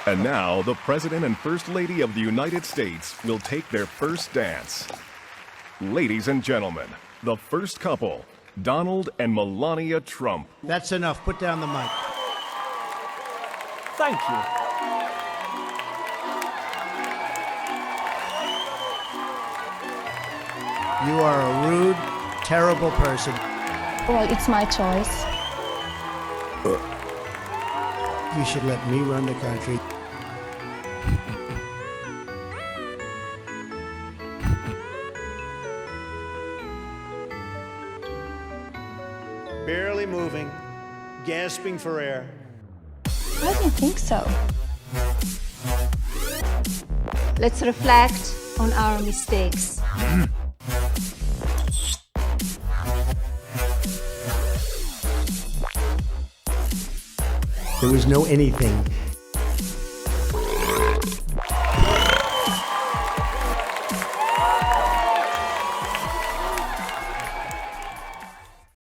And now, the President and First Lady of the United States will take their first dance. Ladies and gentlemen, the first couple, Donald and Melania Trump. That's enough. Put down the mic. Thank you. You are a rude, terrible person. Well, it's my choice. You should let me run the country. Barely moving, gasping for air. I don't think so. Let's reflect on our mistakes. There was no anything